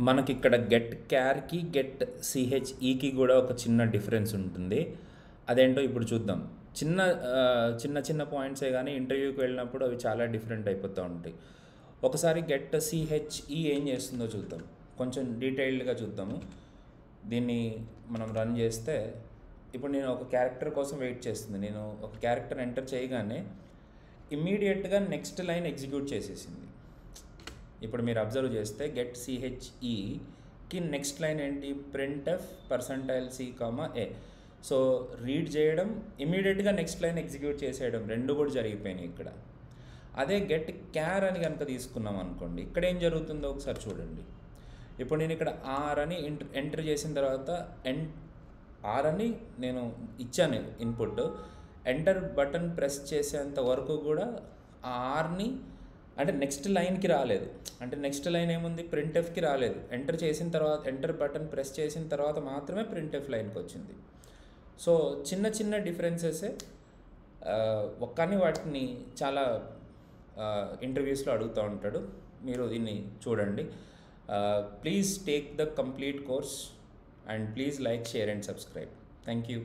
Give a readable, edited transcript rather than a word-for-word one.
మనకిక్కడ get క్యార్‌కి, get సీహెచ్‌ఈకి గూడా ఒక చిన్న డిఫరెన్స్ ఉంటుంది. అదేంటో ఇప్పుడు చూద్దాం. చిన్న చిన్న చిన్న పాయింట్సే గానీ ఇంటర్వ్యూకి వెళ్ళినప్పుడు అవి చాలా డిఫరెంట్ అయిపోతా ఉంటాయి. ఒకసారి గెట్ సీహెచ్‌ఈ ఏం చేస్తుందో చూద్దాం. కొంచెం డీటెయిల్డ్‌గా చూద్దాము. దీన్ని మనం రన్ చేస్తే ఇప్పుడు నేను ఒక క్యారెక్టర్ కోసం వెయిట్ చేస్తుంది. నేను ఒక క్యారెక్టర్ ఎంటర్ చేయగానే ఇమ్మీడియట్‌గా నెక్స్ట్ లైన్ ఎగ్జిక్యూట్ చేసేసింది. ఇప్పుడు మీరు అబ్జర్వ్ చేస్తే గెట్ సిహెచ్ఈకి నెక్స్ట్ లైన్ ఏంటి, ప్రింట్ఎఫ్ పర్సంటైల్ సి కామా ఏ. సో రీడ్ చేయడం, ఇమీడియట్గా నెక్స్ట్ లైన్ ఎగ్జిక్యూట్ చేసేయడం, రెండు కూడా జరిగిపోయినాయి ఇక్కడ. అదే గెట్ క్యార్ అని కనుక తీసుకున్నాం అనుకోండి, ఇక్కడ ఏం జరుగుతుందో ఒకసారి చూడండి. ఇప్పుడు నేను ఇక్కడ ఆర్ అని ఎంటర్ చేసిన తర్వాత ఆర్ అని నేను ఇచ్చాను ఇన్పుట్. ఎంటర్ బటన్ ప్రెస్ చేసేంత వరకు కూడా ఆ ఆర్ని అంటే నెక్స్ట్ లైన్కి రాలేదు. అంటే నెక్స్ట్ లైన్ ఏముంది, ప్రింట్ఎఫ్కి రాలేదు. ఎంటర్ చేసిన తర్వాత, ఎంటర్ బటన్ ప్రెస్ చేసిన తర్వాత మాత్రమే ప్రింట్ఎఫ్ లైన్కి వచ్చింది. సో చిన్న చిన్న డిఫరెన్సెసే, కానీ వాటిని చాలా ఇంటర్వ్యూస్లో అడుగుతూ ఉంటాడు. మీరు దీన్ని చూడండి. Please take the complete course and please like, share and subscribe. Thank you.